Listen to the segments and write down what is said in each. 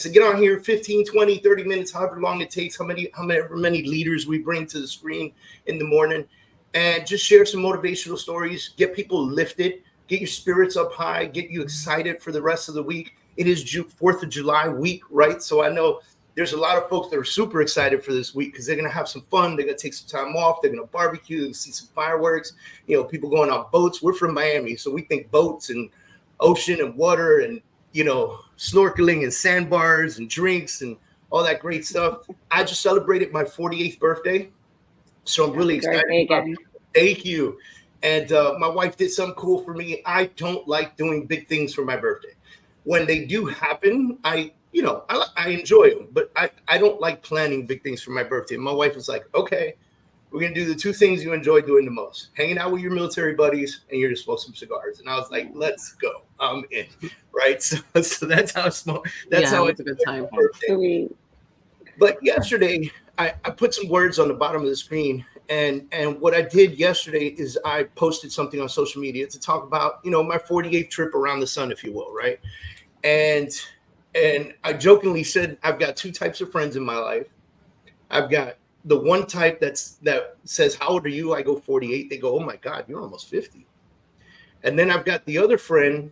to get on here 15, 20, 30 minutes, however long it takes, however many leaders we bring to the screen in the morning, and just share some motivational stories, get people lifted, get your spirits up high, get you excited for the rest of the week. It is 4th of July week, right? So I know there's a lot of folks that are super excited for this week because they're going to have some fun. They're going to take some time off. They're going to barbecue, see some fireworks, you know, people going on boats. We're from Miami, so we think boats and ocean and water and, you know, snorkeling and sandbars and drinks and all that great stuff. I just celebrated my 48th birthday, so I'm really excited about it. Thank you. And my wife did something cool for me. I don't like doing big things for my birthday. When they do happen, I enjoy them, but I don't like planning big things for my birthday. My wife was like, okay, we're going to do the two things you enjoy doing the most, hanging out with your military buddies, and you're to smoke some cigars. And I was like, let's go. I'm in. Right. So that's how small. That's how it's a good time. But yesterday, I put some words on the bottom of the screen. And what I did yesterday is I posted something on social media to talk about, you know, my 48th trip around the sun, if you will. Right. And I jokingly said, I've got two types of friends in my life. I've got the one type that says, how old are you? I go 48. They go, oh my God, you're almost 50. And then I've got the other friend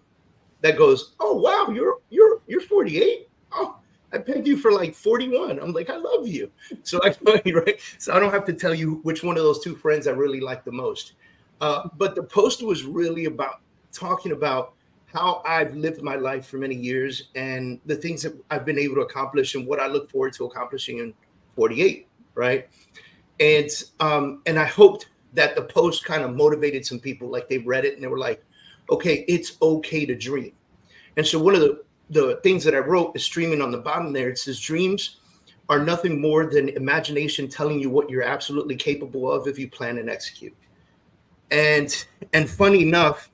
that goes, oh wow, you're 48. Oh, I pegged you for like 41. I'm like, I love you. So right. So I don't have to tell you which one of those two friends I really like the most. But the post was really about talking about how I've lived my life for many years and the things that I've been able to accomplish and what I look forward to accomplishing in 48. Right. And I hoped that the post kind of motivated some people, like they read it and they were like, okay, it's okay to dream. And so one of the things that I wrote is streaming on the bottom there. It says dreams are nothing more than imagination telling you what you're absolutely capable of if you plan and execute. And funny enough,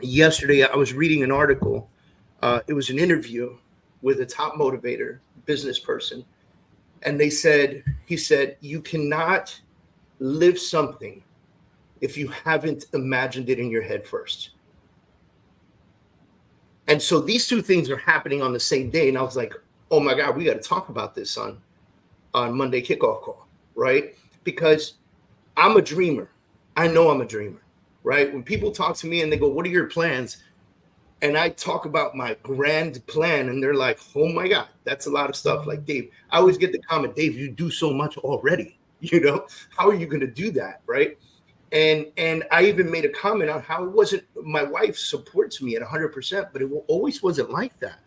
yesterday I was reading an article. It was an interview with a top motivator, business person. And he said, you cannot live something if you haven't imagined it in your head first. And so these two things are happening on the same day. And I was like, oh my God, we got to talk about this on Monday Kickoff call, right? Because I'm a dreamer. I know I'm a dreamer, right? When people talk to me and they go, what are your plans? And I talk about my grand plan and they're like, oh my God, that's a lot of stuff. Like, Dave, I always get the comment, Dave, you do so much already, you know, how are you going to do that? Right. And I even made a comment on how it wasn't, my wife supports me at 100%, but it always wasn't like that.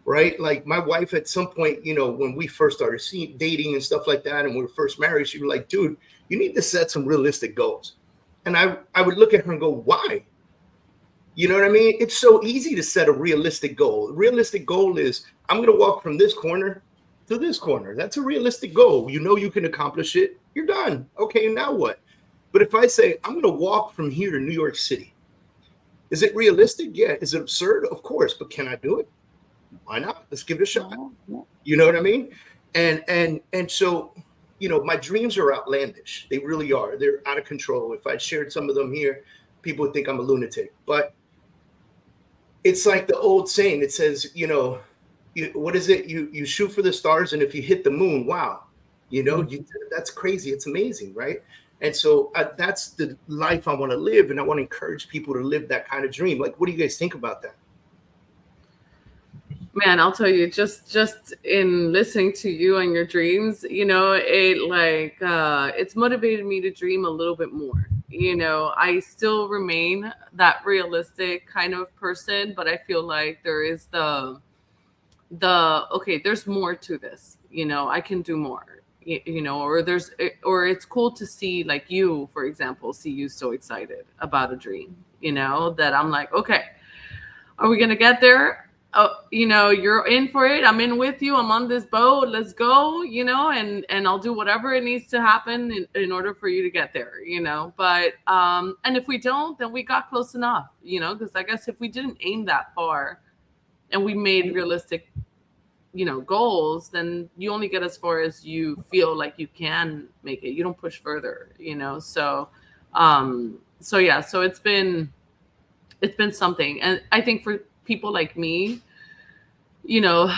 Right. Like my wife at some point, you know, when we first started dating and stuff like that, and we were first married, she was like, dude, you need to set some realistic goals. And I would look at her and go, why? You know what I mean? It's so easy to set a realistic goal. A realistic goal is I'm going to walk from this corner to this corner. That's a realistic goal. You know you can accomplish it. You're done. Okay, now what? But if I say I'm going to walk from here to New York City, is it realistic? Yeah. Is it absurd? Of course. But can I do it? Why not? Let's give it a shot. You know what I mean? And so, you know, my dreams are outlandish. They really are. They're out of control. If I shared some of them here, people would think I'm a lunatic. But it's like the old saying. It says, you know, what is it? You shoot for the stars, and if you hit the moon, wow, you know, that's crazy. It's amazing, right? And so that's the life I want to live, and I want to encourage people to live that kind of dream. Like, what do you guys think about that? Man, I'll tell you, just in listening to you and your dreams, you know, it's motivated me to dream a little bit more. You know, I still remain that realistic kind of person, but I feel like there is okay, there's more to this. You know, I can do more. You know, or it's cool to see, like you, for example, see you so excited about a dream. You know, that I'm like, okay, are we gonna get there? Oh, you know, you're in for it. I'm in with you. I'm on this boat. Let's go, you know, and I'll do whatever it needs to happen in order for you to get there, you know. But and if we don't, then we got close enough, you know, because I guess if we didn't aim that far and we made realistic, you know, goals, then you only get as far as you feel like you can make it. You don't push further, you know. So yeah, so it's been something. And I think for people like me, you know,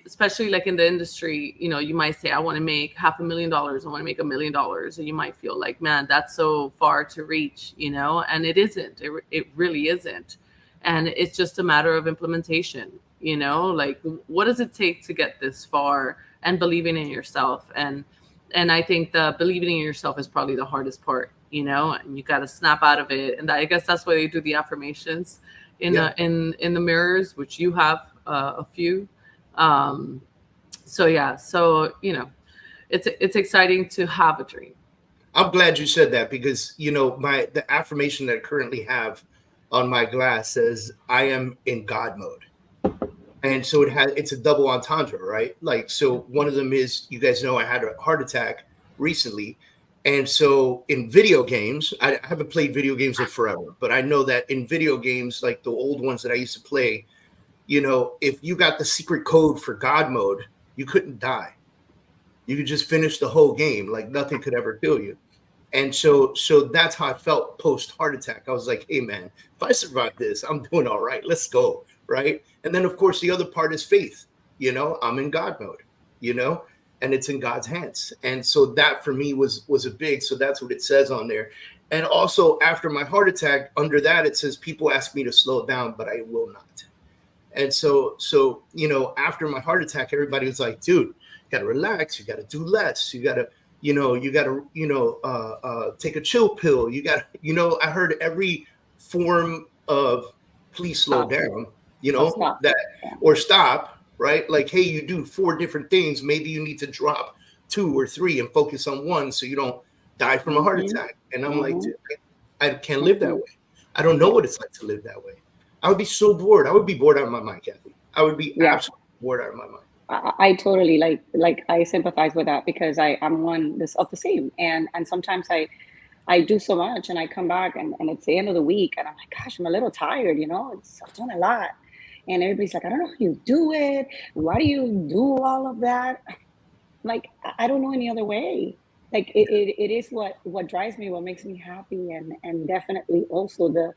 especially like in the industry, you know, you might say, I want to make $500,000, I want to make $1 million. And you might feel like, man, that's so far to reach, you know, and it isn't, it really isn't. And it's just a matter of implementation, you know, like what does it take to get this far, and believing in yourself. And I think the believing in yourself is probably the hardest part, you know, and you got to snap out of it. And I guess that's why they do the affirmations in the mirrors, which you have a few. So yeah, so you know, it's exciting to have a dream. I'm glad you said that, because you know the affirmation that I currently have on my glass says I am in God mode. And so it's a double entendre, right? Like, so one of them is, you guys know I had a heart attack recently. And so in video games, I haven't played video games in forever, but I know that in video games, like the old ones that I used to play, you know, if you got the secret code for God mode, you couldn't die. You could just finish the whole game. Like nothing could ever kill you. And so that's how I felt post heart attack. I was like, hey man, if I survive this, I'm doing all right. Let's go. Right. And then of course the other part is faith. You know, I'm in God mode, you know, and it's in God's hands. And so that for me was a big, so that's what it says on there. And also after my heart attack, under that, it says people ask me to slow down, but I will not. And so, you know, after my heart attack, everybody was like, dude, you got to relax. You got to do less. You got to, take a chill pill. You got, you know, I heard every form of please slow down, you know, or stop, right? Like, hey, you do 4 different things. Maybe you need to drop 2 or 3 and focus on one so you don't die from a heart attack. And I'm like, dude, I can't live that way. I don't know what it's like to live that way. I would be so bored. I would be bored out of my mind, Kathy. I would be absolutely bored out of my mind. I totally like I sympathize with that, because I'm one of the same. And sometimes I do so much and I come back and it's the end of the week and I'm like, gosh, I'm a little tired, you know, I've done a lot. And everybody's like, I don't know how you do it. Why do you do all of that? Like, I don't know any other way. Like it is what drives me, what makes me happy, and definitely also the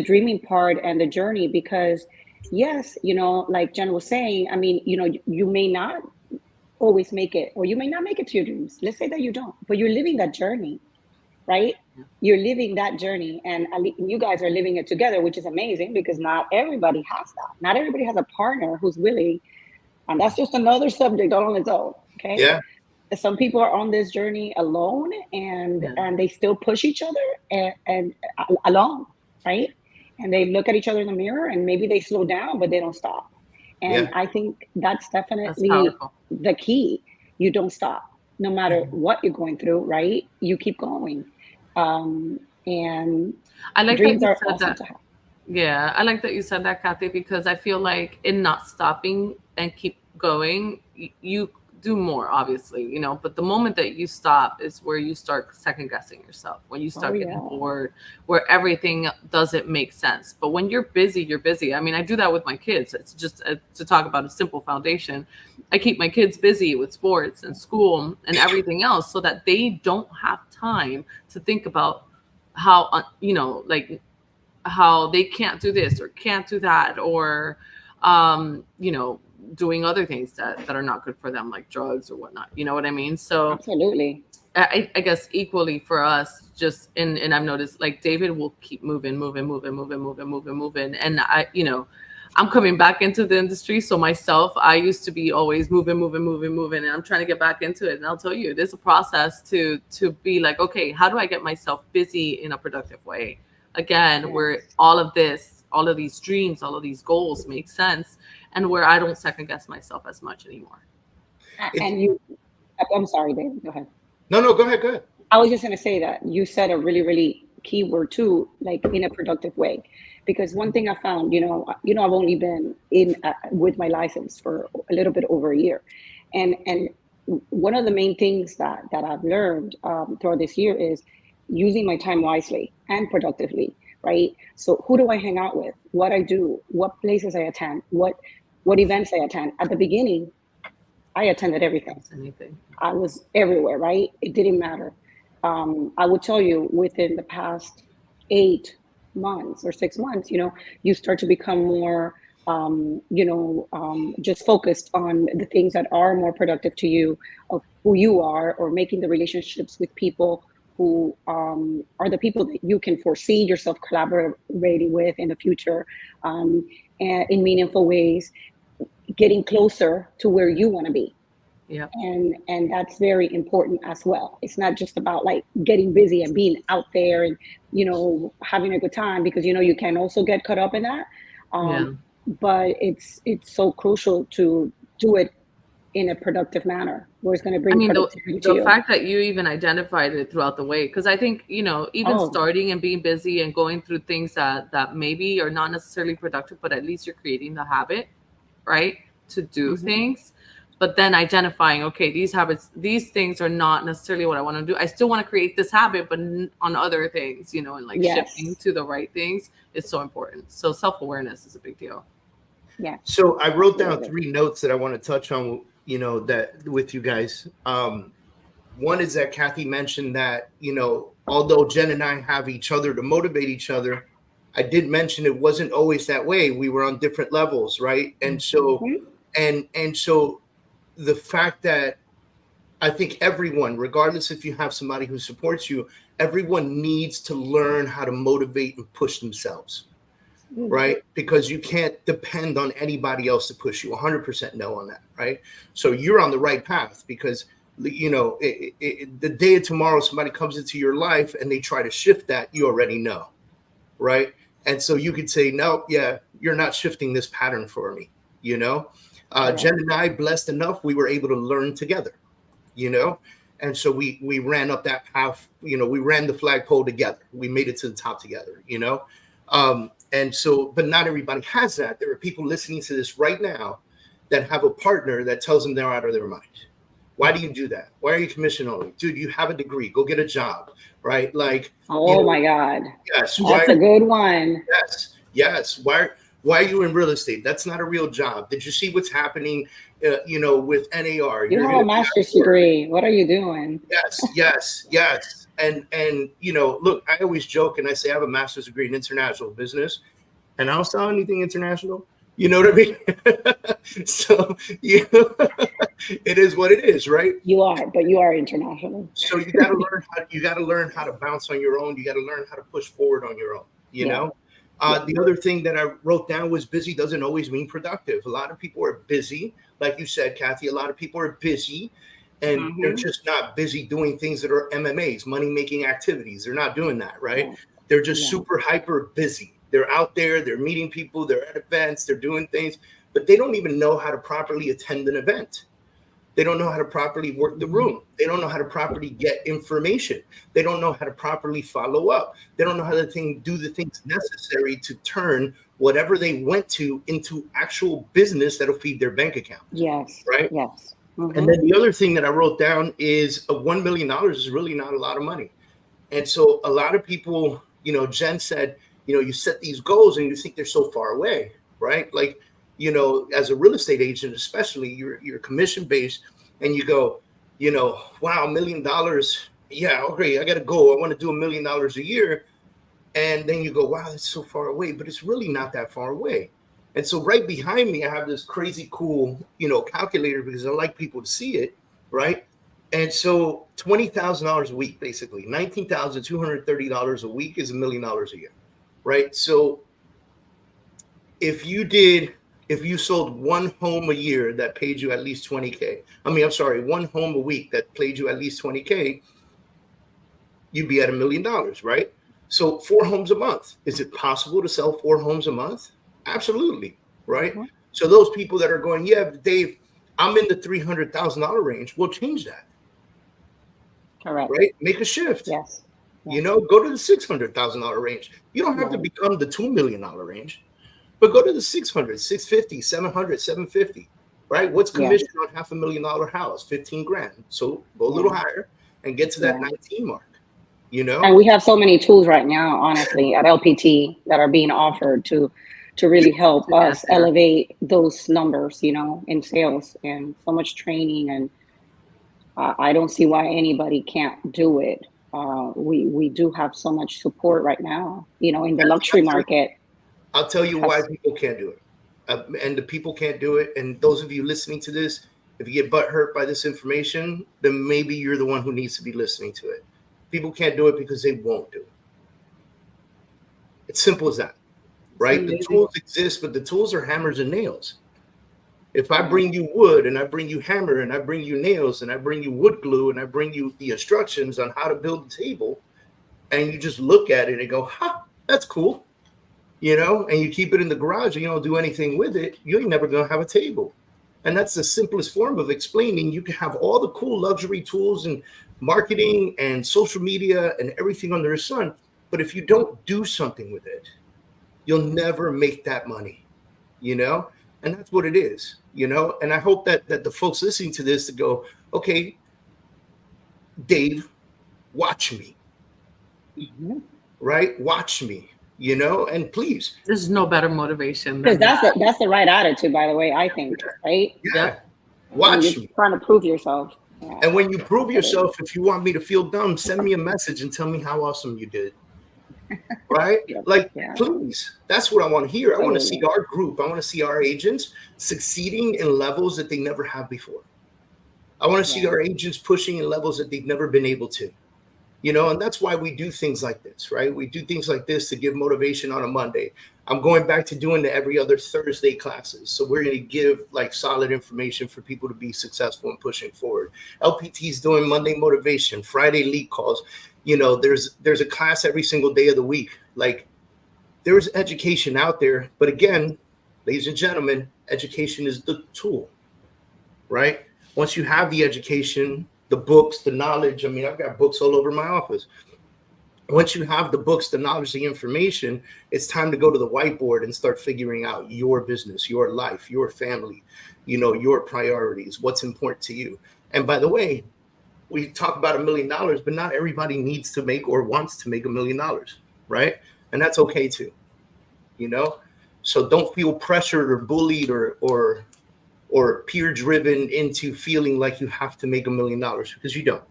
dreaming part and the journey, because yes, you know, like Jen was saying, I mean, you know, you may not always make it, or you may not make it to your dreams. Let's say that you don't, but you're living that journey, right? You're living that journey, and you guys are living it together, which is amazing, because not everybody has that. Not everybody has a partner who's willing, and that's just another subject all on its own. Okay. Yeah. Some people are on this journey alone, and they still push each other and alone, right? And they look at each other in the mirror, and maybe they slow down, but they don't stop. And I think that's definitely the key. You don't stop, no matter what you're going through, right? You keep going. And I like dreams that are you said awesome that. to have. Yeah, I like that you said that, Kathy, because I feel like in not stopping and keep going, you do more, obviously, you know, but the moment that you stop is where you start second guessing yourself, when you start getting bored, where everything doesn't make sense. But when you're busy, you're busy. I mean, I do that with my kids. It's just to talk about a simple foundation. I keep my kids busy with sports and school and everything else so that they don't have time to think about how, you know, like how they can't do this or can't do that, or, you know, doing other things that are not good for them, like drugs or whatnot. You know what I mean? So absolutely. I guess equally for us, just and I've noticed like David will keep moving. And I, you know, I'm coming back into the industry. So myself, I used to be always moving. And I'm trying to get back into it. And I'll tell you, it is a process to be like, okay, how do I get myself busy in a productive way? Again, where all of these dreams, all of these goals make sense, and where I don't second guess myself as much anymore. And I'm sorry, Dave, go ahead. No, go ahead. I was just going to say that you said a really, really key word too, like in a productive way. Because one thing I found, you know, I've only been in with my license for a little bit over a year. And one of the main things that I've learned throughout this year is using my time wisely and productively, right? So who do I hang out with? What I do? What places I attend? What events I attend? At the beginning, I attended everything. I was everywhere, right? It didn't matter. I would tell you, within the past 8 months or 6 months, you know, you start to become more just focused on the things that are more productive to you, of who you are, or making the relationships with people who are the people that you can foresee yourself collaborating with in the future, and in meaningful ways, getting closer to where you want to be. Yeah. And that's very important as well. It's not just about like getting busy and being out there and, having a good time, because, you can also get caught up in that. But it's so crucial to do it in a productive manner where it's going to bring productivity to you. The fact that you even identified it throughout the way, because I think, even starting and being busy and going through things that maybe are not necessarily productive, but at least you're creating the habit, right, to do things. But then identifying, okay, these things are not necessarily what I want to do. I still want to create this habit, but on other things, and like shifting to the right things is so important. So self-awareness is a big deal. Yeah. So I wrote down 3 notes that I want to touch on, that with you guys. One is that Kathy mentioned that, although Jen and I have each other to motivate each other, I did mention it wasn't always that way. We were on different levels, right? And so, and so the fact that I think everyone, regardless if you have somebody who supports you, everyone needs to learn how to motivate and push themselves, right? Because you can't depend on anybody else to push you. 100% no on that, right? So you're on the right path, because, the day of tomorrow, somebody comes into your life and they try to shift that, you already know, right? And so you could say, no, yeah, you're not shifting this pattern for me, Jen and I, blessed enough, we were able to learn together, and so we ran up that path, we ran the flagpole together. We made it to the top together, and so, but not everybody has that. There are people listening to this right now that have a partner that tells them they're out of their mind. Why do you do that? Why are you commission only? Dude, you have a degree. Go get a job, right? Like, my God. Yes. That's a good one. Yes. Why are you in real estate? That's not a real job. Did you see what's happening, with NAR? You have a master's degree. What are you doing? Yes. And look, I always joke and I say I have a master's degree in international business, and I don't sell anything international. You know what I mean? So, it is what it is, right? You are international. So you got to learn how to bounce on your own. You got to learn how to push forward on your own, know? The other thing that I wrote down was busy doesn't always mean productive. A lot of people are busy. Like you said, Kathy, a lot of people are busy, and they're just not busy doing things that are MMAs, money-making activities. They're not doing that, right? Yeah. They're just super hyper busy. They're out there, they're meeting people, they're at events, they're doing things, but they don't even know how to properly attend an event. They don't know how to properly work the room. They don't know how to properly get information. They don't know how to properly follow up. They don't know how to do the things necessary to turn whatever they went to into actual business that'll feed their bank account. Yes. Right? Yes. And then the other thing that I wrote down is $1 million is really not a lot of money. And so a lot of people, Jen said, you set these goals and you think they're so far away, right? Like, as a real estate agent, especially you're commission based, and you go, wow, $1 million. Yeah, okay, I got to go. I want to do $1 million a year. And then you go, wow, that's so far away, but it's really not that far away. And so right behind me, I have this crazy cool, calculator, because I like people to see it, right? And so $20,000 a week, basically, $19,230 a week is $1 million a year, right? So if you sold one home a year that paid you at least 20K, one home a week that paid you at least 20K, you'd be at $1 million, right? So 4 homes a month. Is it possible to sell 4 homes a month? Absolutely, right? Mm-hmm. So those people that are going, yeah, Dave, I'm in the $300,000 range, we'll change that. Correct. Right? Make a shift. Yes. Go to the $600,000 range. You don't have to become the $2 million range, but go to the 600, 650, 700, 750, right? What's commission on $500,000 house? 15 grand. So go a little higher and get to that 19 mark, And we have so many tools right now, honestly, at LPT that are being offered to really help us elevate those numbers, in sales, and so much training. And I don't see why anybody can't do it. We do have so much support right now, in the luxury market. I'll tell you why people can't do it. and the people can't do it. And those of you listening to this, if you get butt hurt by this information, then maybe you're the one who needs to be listening to it. People can't do it because they won't do it. It's simple as that, right? The tools exist, but the tools are hammers and nails. If I bring you wood and I bring you hammer and I bring you nails and I bring you wood glue and I bring you the instructions on how to build a table, and you just look at it and go, "Ha, that's cool," and you keep it in the garage and you don't do anything with it, you ain't never gonna have a table. And that's the simplest form of explaining. You can have all the cool luxury tools and marketing and social media and everything under the sun, but if you don't do something with it, you'll never make that money, And that's what it is, And I hope that the folks listening to this to go, okay, Dave, watch me, right? Watch me, and please. There's no better motivation. Because that's the right attitude, by the way, I think, right? Yeah. Watch me. Trying to prove yourself. Yeah. And when you prove yourself, if you want me to feel dumb, send me a message and tell me how awesome you did. Right? Please. That's what I want to hear. I want to see our group. I want to see our agents succeeding in levels that they never have before. I want to see our agents pushing in levels that they've never been able to. And that's why we do things like this, right? We do things like this to give motivation on a Monday. I'm going back to doing the every other Thursday classes. So we're going to give solid information for people to be successful and pushing forward. LPT is doing Monday motivation, Friday lead calls. There's a class every single day of the week. There's education out there. But again, ladies and gentlemen, education is the tool, right? Once you have the education, the books, the knowledge. I mean, I've got books all over my office. Once you have the books, the knowledge, the information, it's time to go to the whiteboard and start figuring out your business, your life, your family, your priorities, what's important to you. And by the way, we talk about $1 million, but not everybody needs to make or wants to make $1 million, right? And that's okay too, So don't feel pressured or bullied or peer driven into feeling like you have to make $1 million, because you don't.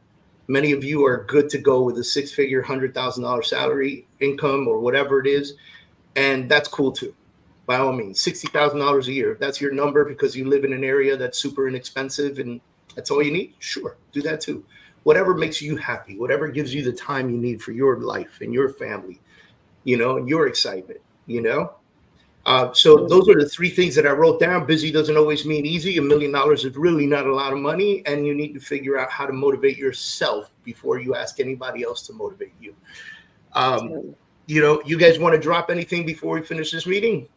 Many of you are good to go with a 6-figure, $100,000 salary income or whatever it is. And that's cool too. By all means, $60,000 a year. If that's your number because you live in an area that's super inexpensive and that's all you need, sure, do that too. Whatever makes you happy, whatever gives you the time you need for your life and your family, and your excitement, So those are the 3 things that I wrote down. Busy doesn't always mean easy. $1 million is really not a lot of money. And you need to figure out how to motivate yourself before you ask anybody else to motivate you. You guys want to drop anything before we finish this meeting?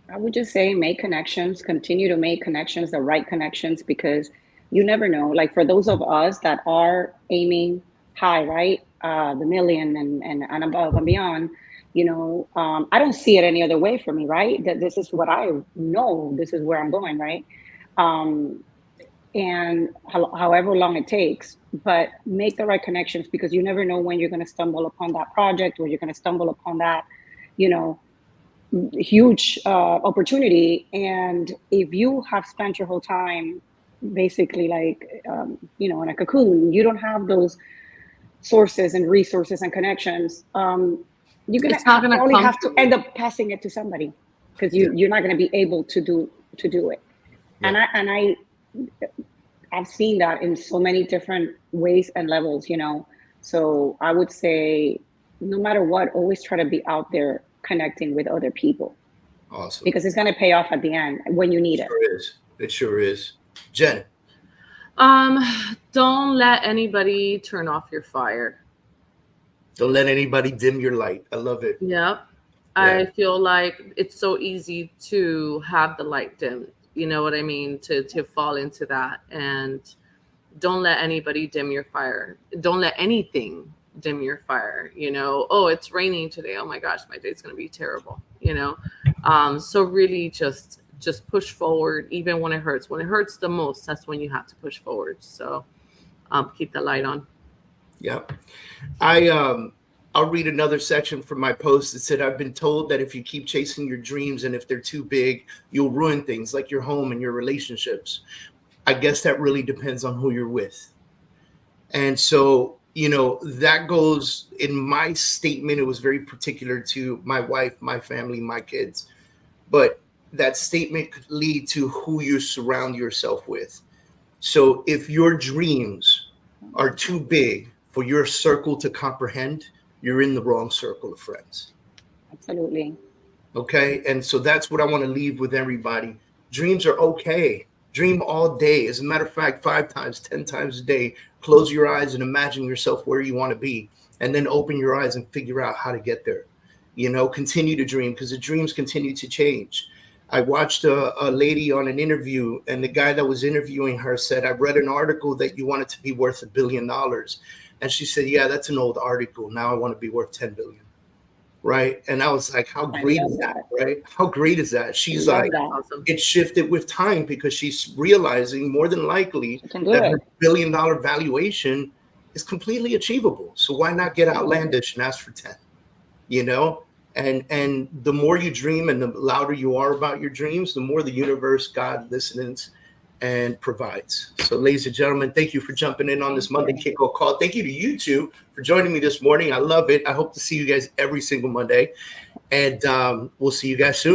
I would just say make connections, continue to make connections, the right connections, because you never know. For those of us that are aiming high, right? The million and above and beyond, I don't see it any other way for me, right? That this is what I know, this is where I'm going, right? And however long it takes, but make the right connections, because you never know when you're going to stumble upon that project, or you're going to stumble upon that, huge opportunity. And if you have spent your whole time basically in a cocoon, you don't have those sources and resources and connections, you're gonna probably have to end up passing it to somebody, because you're not going to be able to do it. Yeah. And I've seen that in so many different ways and levels, So I would say, no matter what, always try to be out there connecting with other people. Awesome. Because it's going to pay off at the end when you need it. It sure is. Jen. Don't let anybody turn off your fire. Don't let anybody dim your light. I love it. Yeah. I feel like it's so easy to have the light dimmed. You know what I mean? To fall into that. And don't let anybody dim your fire. Don't let anything dim your fire. Oh, it's raining today. Oh my gosh, my day's going to be terrible. So really just push forward, even when it hurts. When it hurts the most, that's when you have to push forward. So keep the light on. Yeah. I'll read another section from my post that said, I've been told that if you keep chasing your dreams and if they're too big, you'll ruin things like your home and your relationships. I guess that really depends on who you're with. And so, that goes in my statement. It was very particular to my wife, my family, my kids. But that statement could lead to who you surround yourself with. So if your dreams are too big for your circle to comprehend, you're in the wrong circle of friends. Absolutely. Okay. And so that's what I want to leave with everybody. Dreams are okay. Dream all day. As a matter of fact, 5 times, 10 times a day, close your eyes and imagine yourself where you want to be, and then open your eyes and figure out how to get there. You know, continue to dream, because the dreams continue to change. I watched a lady on an interview, and the guy that was interviewing her said, I read an article that you wanted to be worth $1 billion. And she said, yeah, that's an old article. Now I want to be worth 10 billion. Right. And I was like, how great is that? Right. How great is that? She's like, Awesome. it shifted with time, because she's realizing more than likely that her $1 billion valuation is completely achievable. So why not get outlandish and ask for 10? You know, and the more you dream and the louder you are about your dreams, the more the universe, God listens and provides. So, ladies and gentlemen, thank you for jumping in on this Monday Kickoff call. Thank you to you two for joining me this morning. I love it. I hope to see you guys every single Monday, and we'll see you guys soon.